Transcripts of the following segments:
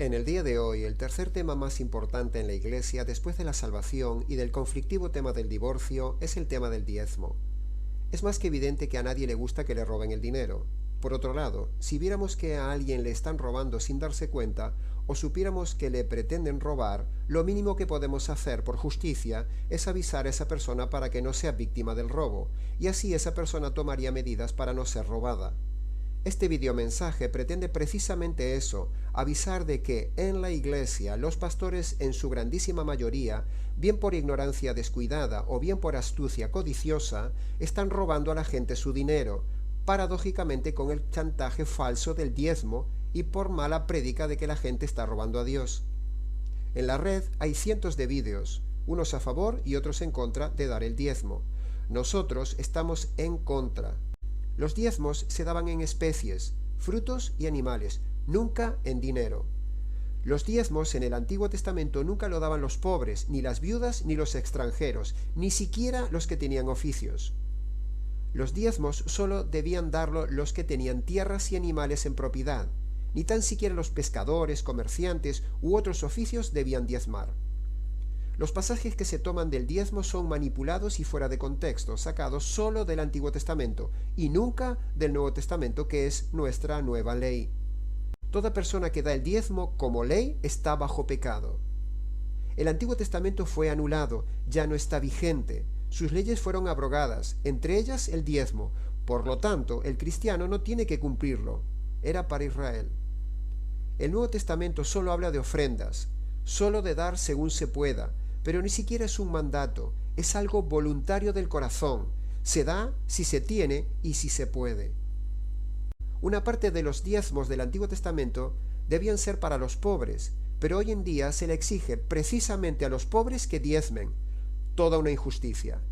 En el día de hoy, el tercer tema más importante en la Iglesia después de la salvación y del conflictivo tema del divorcio es el tema del diezmo. Es más que evidente que a nadie le gusta que le roben el dinero. Por otro lado, si viéramos que a alguien le están robando sin darse cuenta, o supiéramos que le pretenden robar, lo mínimo que podemos hacer por justicia es avisar a esa persona para que no sea víctima del robo, y así esa persona tomaría medidas para no ser robada. Este videomensaje pretende precisamente eso, avisar de que en la Iglesia los pastores en su grandísima mayoría, bien por ignorancia descuidada o bien por astucia codiciosa, están robando a la gente su dinero, paradójicamente con el chantaje falso del diezmo y por mala prédica de que la gente está robando a Dios. En la red hay cientos de vídeos, unos a favor y otros en contra de dar el diezmo. Nosotros estamos en contra. Los diezmos se daban en especies, frutos y animales, nunca en dinero. Los diezmos en el Antiguo Testamento nunca lo daban los pobres, ni las viudas, ni los extranjeros, ni siquiera los que tenían oficios. Los diezmos solo debían darlo los que tenían tierras y animales en propiedad, ni tan siquiera los pescadores, comerciantes u otros oficios debían diezmar. Los pasajes que se toman del diezmo son manipulados y fuera de contexto, sacados solo del Antiguo Testamento y nunca del Nuevo Testamento, que es nuestra nueva ley. Toda persona que da el diezmo como ley está bajo pecado. El Antiguo Testamento fue anulado, ya no está vigente. Sus leyes fueron abrogadas, entre ellas el diezmo. Por lo tanto, el cristiano no tiene que cumplirlo. Era para Israel. El Nuevo Testamento solo habla de ofrendas, solo de dar según se pueda, pero ni siquiera es un mandato, es algo voluntario del corazón. Se da si se tiene y si se puede. Una parte de los diezmos del Antiguo Testamento debían ser para los pobres, pero hoy en día se le exige precisamente a los pobres que diezmen. Toda una injusticia.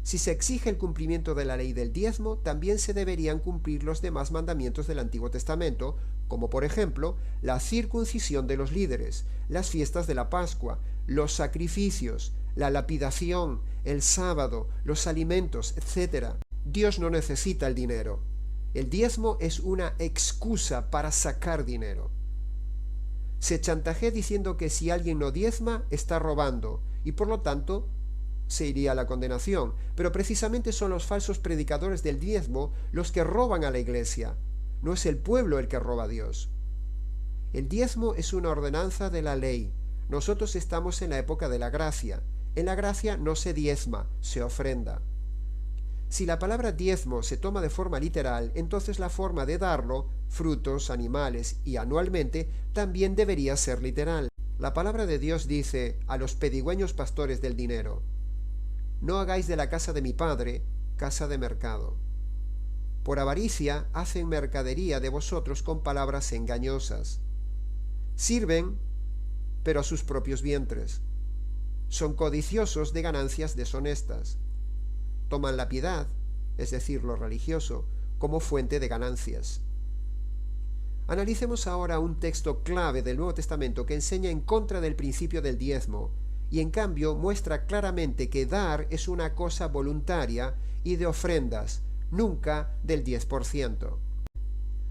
Si se exige el cumplimiento de la ley del diezmo, también se deberían cumplir los demás mandamientos del Antiguo Testamento, como por ejemplo la circuncisión de los líderes, las fiestas de la Pascua, los sacrificios, la lapidación, el sábado, los alimentos, etc. Dios no necesita el dinero. El diezmo es una excusa para sacar dinero. Se chantajea diciendo que si alguien no diezma, está robando, y por lo tanto se iría a la condenación, pero precisamente son los falsos predicadores del diezmo los que roban a la Iglesia. No es el pueblo el que roba a Dios. El diezmo es una ordenanza de la ley. Nosotros estamos en la época de la gracia. En la gracia no se diezma, se ofrenda. Si la palabra diezmo se toma de forma literal, entonces la forma de darlo, frutos, animales y anualmente, también debería ser literal. La palabra de Dios dice a los pedigüeños pastores del dinero: no hagáis de la casa de mi padre casa de mercado. Por avaricia hacen mercadería de vosotros con palabras engañosas. Sirven, pero a sus propios vientres. Son codiciosos de ganancias deshonestas. Toman la piedad, es decir, lo religioso, como fuente de ganancias. Analicemos ahora un texto clave del Nuevo Testamento que enseña en contra del principio del diezmo, y en cambio muestra claramente que dar es una cosa voluntaria y de ofrendas, nunca del 10%.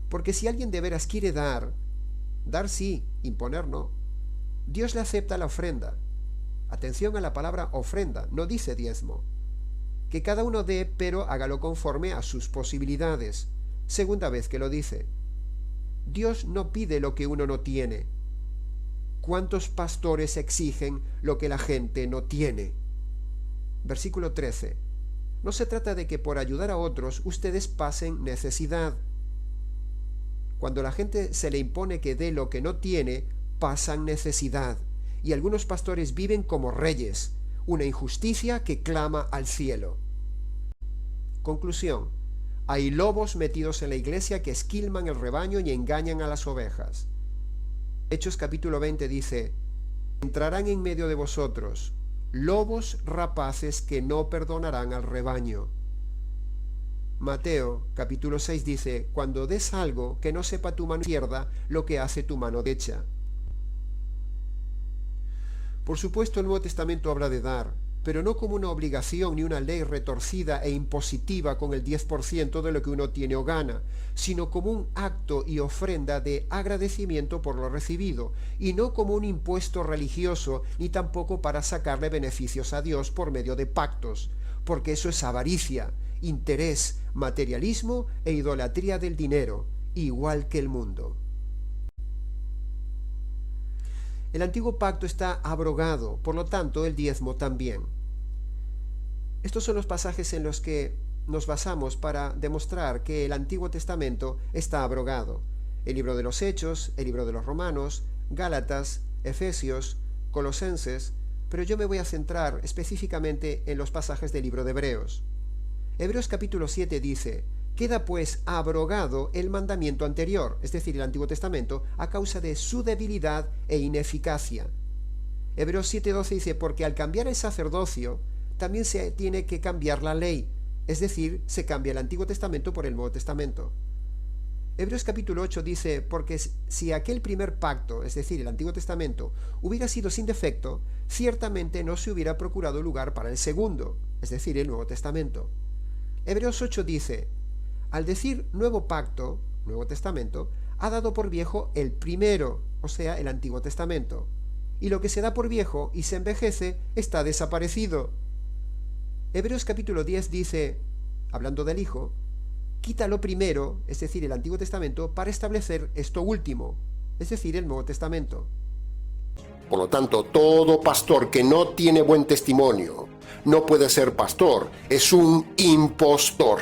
Porque si alguien de veras quiere dar sí, imponer no. Dios le acepta la ofrenda. Atención a la palabra ofrenda, no dice diezmo. Que cada uno dé, pero hágalo conforme a sus posibilidades. Segunda vez que lo dice. Dios no pide lo que uno no tiene. ¿Cuántos pastores exigen lo que la gente no tiene? Versículo 13. No se trata de que por ayudar a otros ustedes pasen necesidad. Cuando la gente se le impone que dé lo que no tiene, pasan necesidad. Y algunos pastores viven como reyes, una injusticia que clama al cielo. Conclusión. Hay lobos metidos en la iglesia que esquilman el rebaño y engañan a las ovejas. Hechos capítulo 20 dice: entrarán en medio de vosotros lobos rapaces que no perdonarán al rebaño. Mateo capítulo 6 dice: cuando des algo, que no sepa tu mano izquierda lo que hace tu mano derecha. Por supuesto, el Nuevo Testamento habla de dar, pero no como una obligación ni una ley retorcida e impositiva con el 10% de lo que uno tiene o gana, sino como un acto y ofrenda de agradecimiento por lo recibido, y no como un impuesto religioso, ni tampoco para sacarle beneficios a Dios por medio de pactos, porque eso es avaricia, interés, materialismo e idolatría del dinero, igual que el mundo. El antiguo pacto está abrogado, por lo tanto el diezmo también. Estos son los pasajes en los que nos basamos para demostrar que el Antiguo Testamento está abrogado. El libro de los Hechos, el libro de los Romanos, Gálatas, Efesios, Colosenses, pero yo me voy a centrar específicamente en los pasajes del libro de Hebreos. Hebreos capítulo 7 dice: queda pues abrogado el mandamiento anterior, es decir, el Antiguo Testamento, a causa de su debilidad e ineficacia. Hebreos 7:12 dice: porque al cambiar el sacerdocio, también se tiene que cambiar la ley, es decir, se cambia el Antiguo Testamento por el Nuevo Testamento. Hebreos capítulo 8 dice: porque si aquel primer pacto, es decir, el Antiguo Testamento, hubiera sido sin defecto, ciertamente no se hubiera procurado lugar para el segundo, es decir, el Nuevo Testamento. Hebreos 8 dice: al decir nuevo pacto, Nuevo Testamento, ha dado por viejo el primero, o sea, el Antiguo Testamento. Y lo que se da por viejo y se envejece está desaparecido. Hebreos capítulo 10 dice, hablando del Hijo: quita lo primero, es decir, el Antiguo Testamento, para establecer esto último, es decir, el Nuevo Testamento. Por lo tanto, todo pastor que no tiene buen testimonio no puede ser pastor, es un impostor.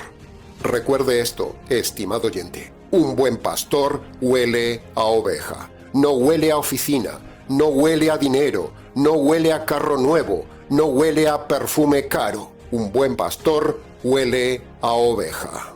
Recuerde esto, estimado oyente: un buen pastor huele a oveja, no huele a oficina, no huele a dinero, no huele a carro nuevo, no huele a perfume caro. Un buen pastor huele a oveja.